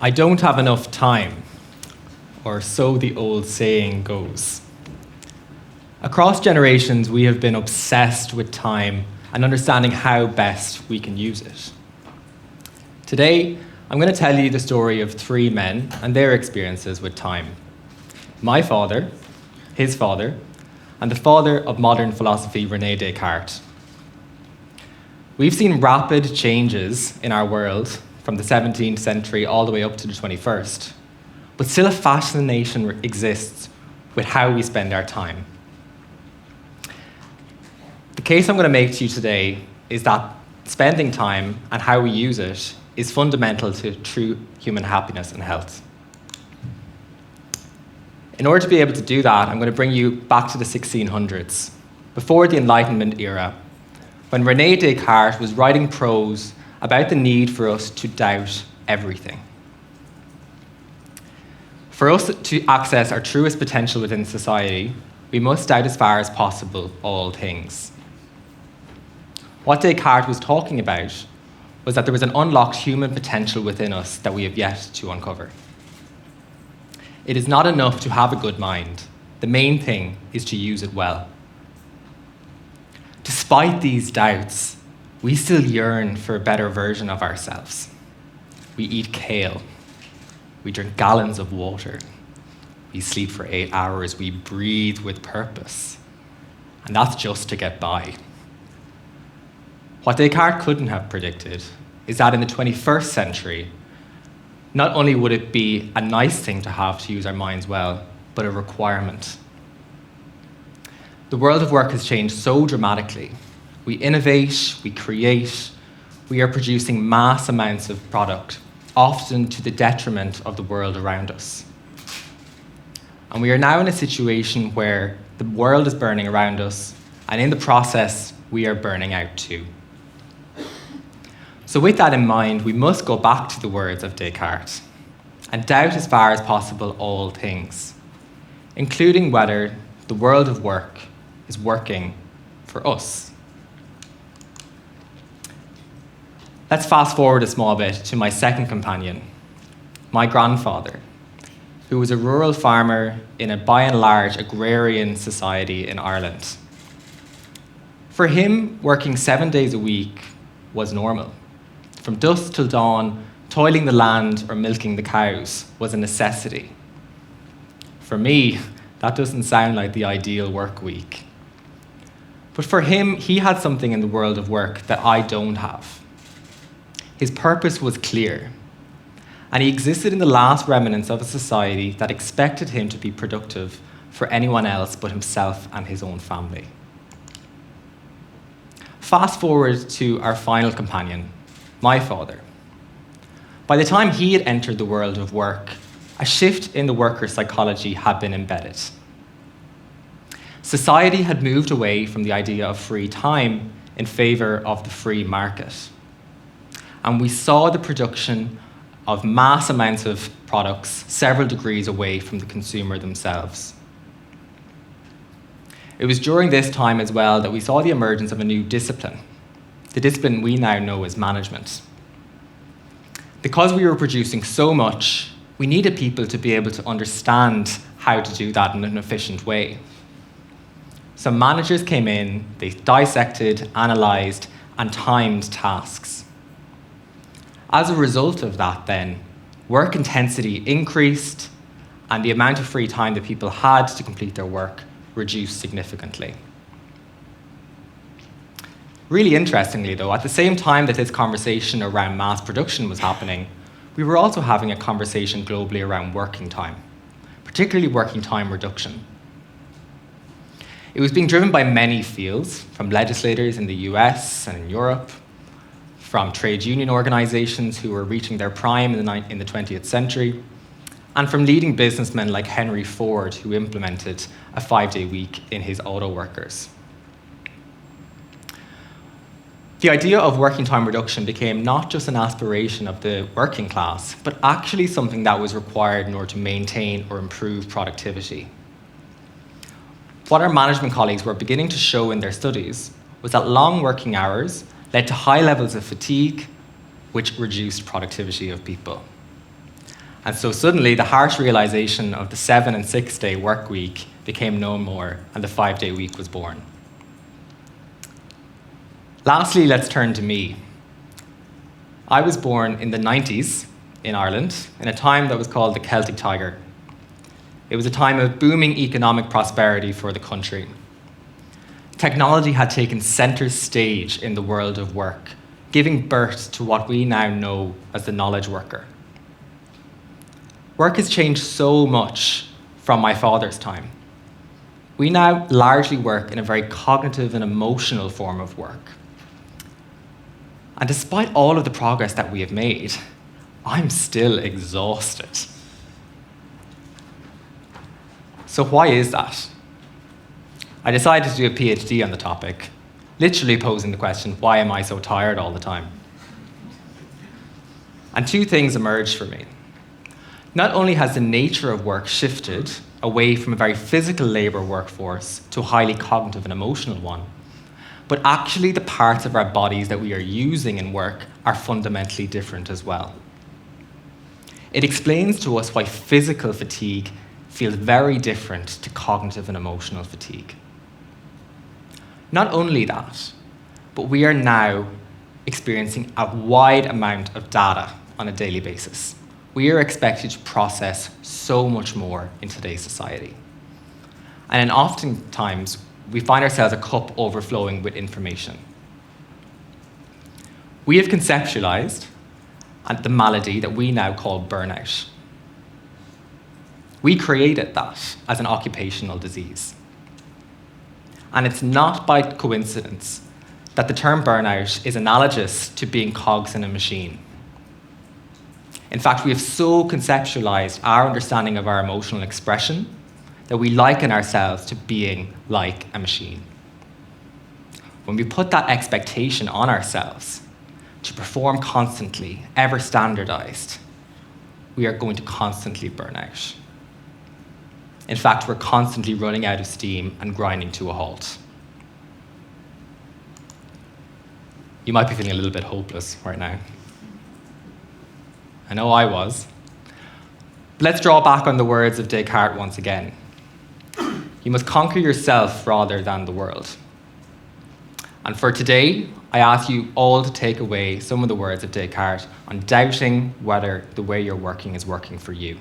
I don't have enough time, or so the old saying goes. Across generations, we have been obsessed with time and understanding how best we can use it. Today, I'm going to tell you the story of three men and their experiences with time. My father, his father, and the father of modern philosophy, René Descartes. We've seen rapid changes in our world from the 17th century all the way up to the 21st, but still a fascination exists with how we spend our time. The case I'm going to make to you today is that spending time and how we use it is fundamental to true human happiness and health. In order to be able to do that, I'm going to bring you back to the 1600s, before the Enlightenment era, when René Descartes was writing prose about the need for us to doubt everything. For us to access our truest potential within society, we must doubt as far as possible all things. What Descartes was talking about was that there was an unlocked human potential within us that we have yet to uncover. It is not enough to have a good mind. The main thing is to use it well. Despite these doubts, we still yearn for a better version of ourselves. We eat kale. We drink gallons of water. We sleep for 8 hours. We breathe with purpose. And that's just to get by. What Descartes couldn't have predicted is that in the 21st century, not only would it be a nice thing to have to use our minds well, but a requirement. The world of work has changed so dramatically. We innovate, we create, we are producing mass amounts of product, often to the detriment of the world around us. And we are now in a situation where the world is burning around us, and in the process, we are burning out too. So with that in mind, we must go back to the words of Descartes and doubt as far as possible all things, including whether the world of work is working for us. Let's fast forward a small bit to my second companion, my grandfather, who was a rural farmer in a by and large agrarian society in Ireland. For him, working 7 days a week was normal. From dusk till dawn, toiling the land or milking the cows was a necessity. For me, that doesn't sound like the ideal work week. But for him, he had something in the world of work that I don't have. His purpose was clear, and he existed in the last remnants of a society that expected him to be productive for anyone else but himself and his own family. Fast forward to our final companion, my father. By the time he had entered the world of work, a shift in the worker's psychology had been embedded. Society had moved away from the idea of free time in favor of the free market. And we saw the production of mass amounts of products several degrees away from the consumer themselves. It was during this time as well that we saw the emergence of a new discipline, the discipline we now know as management. Because we were producing so much, we needed people to be able to understand how to do that in an efficient way. So managers came in, they dissected, analysed, and timed tasks. As a result of that then, work intensity increased, and the amount of free time that people had to complete their work reduced significantly. Really interestingly though, at the same time that this conversation around mass production was happening, we were also having a conversation globally around working time, particularly working time reduction. It was being driven by many fields, from legislators in the US and in Europe, from trade union organizations who were reaching their prime in the 20th century, and from leading businessmen like Henry Ford, who implemented a 5-day week in his auto workers. The idea of working time reduction became not just an aspiration of the working class, but actually something that was required in order to maintain or improve productivity. What our management colleagues were beginning to show in their studies was that long working hours led to high levels of fatigue, which reduced productivity of people. And so suddenly the harsh realization of the 7 and 6 day work week became no more, and the 5-day week was born. Lastly, let's turn to me. I was born in the 90s in Ireland, in a time that was called the Celtic Tiger. It was a time of booming economic prosperity for the country. Technology had taken center stage in the world of work, giving birth to what we now know as the knowledge worker. Work has changed so much from my father's time. We now largely work in a very cognitive and emotional form of work. And despite all of the progress that we have made, I'm still exhausted. So why is that? I decided to do a PhD on the topic, literally posing the question, why am I so tired all the time? And two things emerged for me. Not only has the nature of work shifted away from a very physical labor workforce to a highly cognitive and emotional one, but actually the parts of our bodies that we are using in work are fundamentally different as well. It explains to us why physical fatigue feels very different to cognitive and emotional fatigue. Not only that, but we are now experiencing a wide amount of data on a daily basis. We are expected to process so much more in today's society. And oftentimes, we find ourselves a cup overflowing with information. We have conceptualized the malady that we now call burnout. We created that as an occupational disease. And it's not by coincidence that the term burnout is analogous to being cogs in a machine. In fact, we have so conceptualized our understanding of our emotional expression that we liken ourselves to being like a machine. When we put that expectation on ourselves to perform constantly, ever standardized, we are going to constantly burn out. In fact, we're constantly running out of steam and grinding to a halt. You might be feeling a little bit hopeless right now. I know I was. But let's draw back on the words of Descartes once again. You must conquer yourself rather than the world. And for today, I ask you all to take away some of the words of Descartes on doubting whether the way you're working is working for you.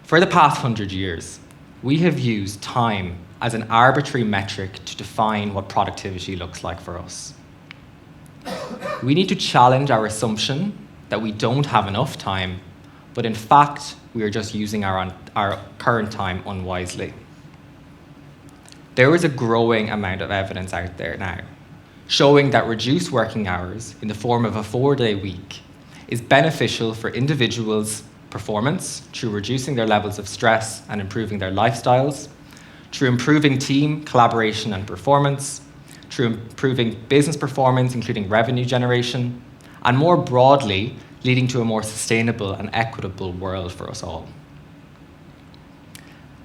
For the past 100 years, we have used time as an arbitrary metric to define what productivity looks like for us. We need to challenge our assumption that we don't have enough time, but in fact, we are just using our current time unwisely. There is a growing amount of evidence out there now showing that reduced working hours in the form of a 4-day week is beneficial for individuals' performance through reducing their levels of stress and improving their lifestyles, through improving team collaboration and performance, through improving business performance, including revenue generation, and more broadly, leading to a more sustainable and equitable world for us all.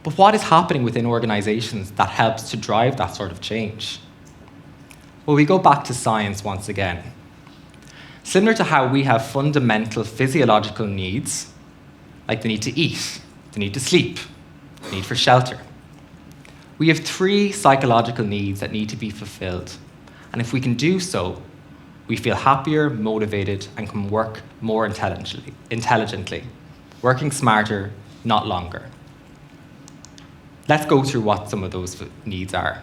But what is happening within organizations that helps to drive that sort of change? Well, we go back to science once again. Similar to how we have fundamental physiological needs, like the need to eat, the need to sleep, the need for shelter. We have 3 psychological needs that need to be fulfilled. And if we can do so, we feel happier, motivated, and can work more intelligently, working smarter, not longer. Let's go through what some of those needs are.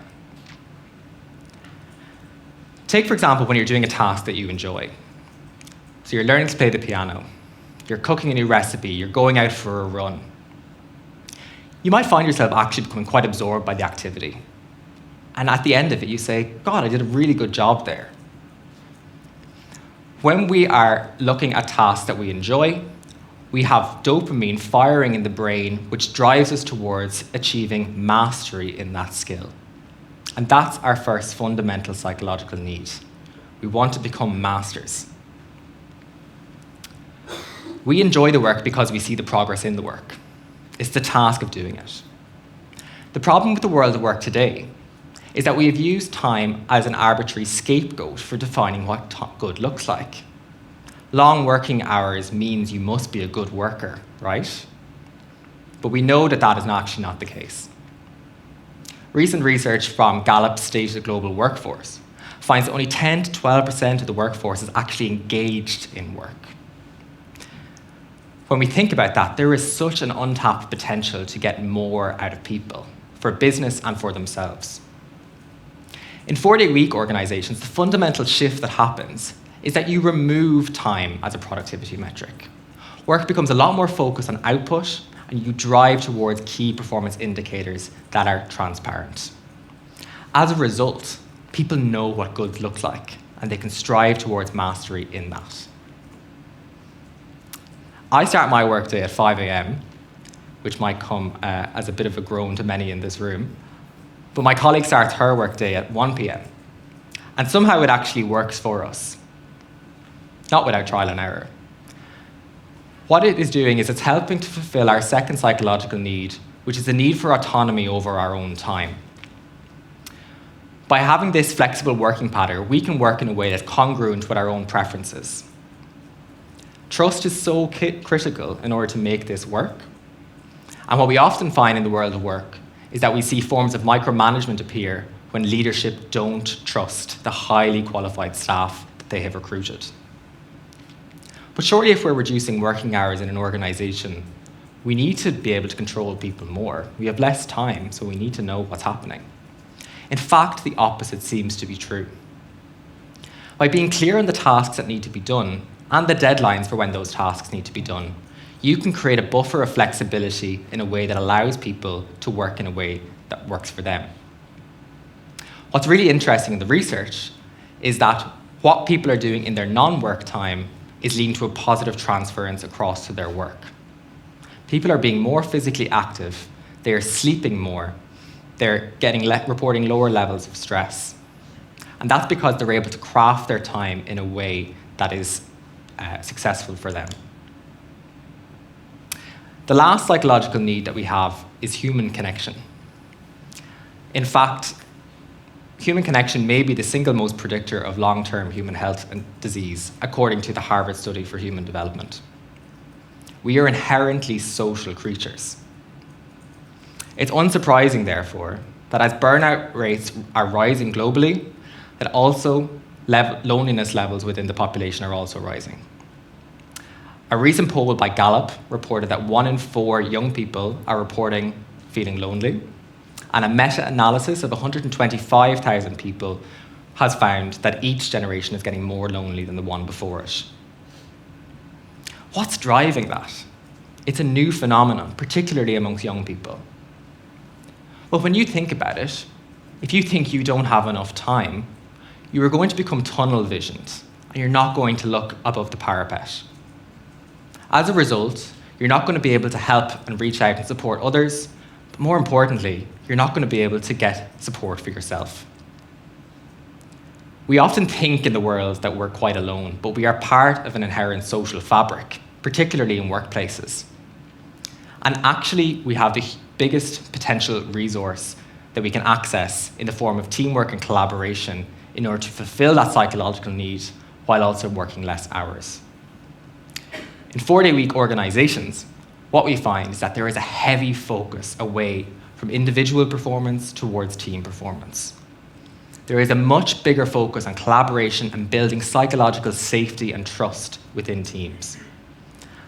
Take, for example, when you're doing a task that you enjoy. So you're learning to play the piano, you're cooking a new recipe, you're going out for a run. You might find yourself actually becoming quite absorbed by the activity. And at the end of it, you say, God, I did a really good job there. When we are looking at tasks that we enjoy, we have dopamine firing in the brain, which drives us towards achieving mastery in that skill. And that's our first fundamental psychological need. We want to become masters. We enjoy the work because we see the progress in the work. It's the task of doing it. The problem with the world of work today is that we have used time as an arbitrary scapegoat for defining what good looks like. Long working hours means you must be a good worker, right? But we know that that is actually not the case. Recent research from Gallup's State of the Global Workforce finds that only 10 to 12% of the workforce is actually engaged in work. When we think about that, there is such an untapped potential to get more out of people, for business and for themselves. In 4-day-week organizations, the fundamental shift that happens is that you remove time as a productivity metric. Work becomes a lot more focused on output, and you drive towards key performance indicators that are transparent. As a result, people know what good looks like, and they can strive towards mastery in that. I start my workday at 5 a.m., which might come as a bit of a groan to many in this room, but my colleague starts her workday at 1 p.m. And somehow it actually works for us, not without trial and error. What it is doing is it's helping to fulfill our second psychological need, which is the need for autonomy over our own time. By having this flexible working pattern, we can work in a way that's congruent with our own preferences. Trust is so critical in order to make this work. And what we often find in the world of work is that we see forms of micromanagement appear when leadership don't trust the highly qualified staff that they have recruited. But surely if we're reducing working hours in an organization, we need to be able to control people more. We have less time, so we need to know what's happening. In fact, the opposite seems to be true. By being clear on the tasks that need to be done and the deadlines for when those tasks need to be done, you can create a buffer of flexibility in a way that allows people to work in a way that works for them. What's really interesting in the research is that what people are doing in their non-work time is leading to a positive transference across to their work. People are being more physically active, they are sleeping more, they're reporting lower levels of stress. And that's because they're able to craft their time in a way that is successful for them. The last psychological need that we have is human connection. In fact, human connection may be the single most predictor of long-term human health and disease, according to the Harvard Study for Human Development. We are inherently social creatures. It's unsurprising, therefore, that as burnout rates are rising globally, that also loneliness levels within the population are also rising. A recent poll by Gallup reported that 1 in 4 young people are reporting feeling lonely, and a meta-analysis of 125,000 people has found that each generation is getting more lonely than the one before it. What's driving that? It's a new phenomenon, particularly amongst young people. But when you think about it, if you think you don't have enough time, you are going to become tunnel visioned, and you're not going to look above the parapet. As a result, you're not going to be able to help and reach out and support others, but more importantly, you're not going to be able to get support for yourself. We often think in the world that we're quite alone, but we are part of an inherent social fabric, particularly in workplaces. And actually, we have the biggest potential resource that we can access in the form of teamwork and collaboration in order to fulfill that psychological need while also working less hours. In 4-day-week organizations, what we find is that there is a heavy focus away from individual performance towards team performance. There is a much bigger focus on collaboration and building psychological safety and trust within teams.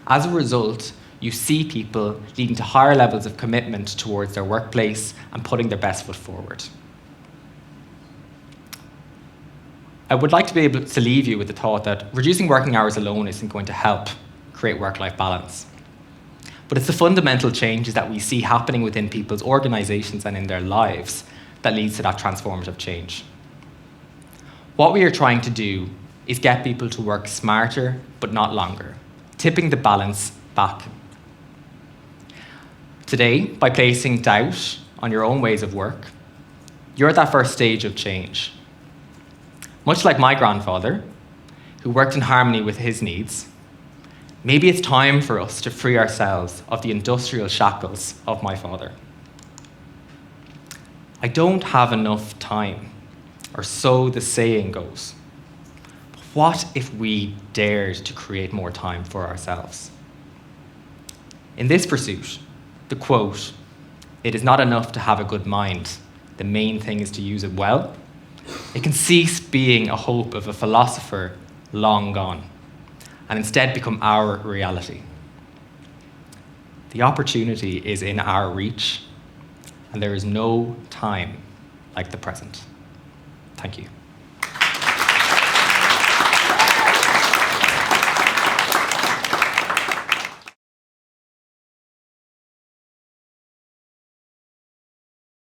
As a result, you see people leading to higher levels of commitment towards their workplace and putting their best foot forward. I would like to be able to leave you with the thought that reducing working hours alone isn't going to help create work-life balance. But it's the fundamental changes that we see happening within people's organizations and in their lives that leads to that transformative change. What we are trying to do is get people to work smarter, but not longer, tipping the balance back. Today, by placing doubt on your own ways of work, you're at that first stage of change. Much like my grandfather, who worked in harmony with his needs, maybe it's time for us to free ourselves of the industrial shackles of my father. I don't have enough time, or so the saying goes. what if we dared to create more time for ourselves? In this pursuit, the quote, "It is not enough to have a good mind. The main thing is to use it well," it can cease being a hope of a philosopher long gone and instead become our reality. The opportunity is in our reach, and there is no time like the present. Thank you.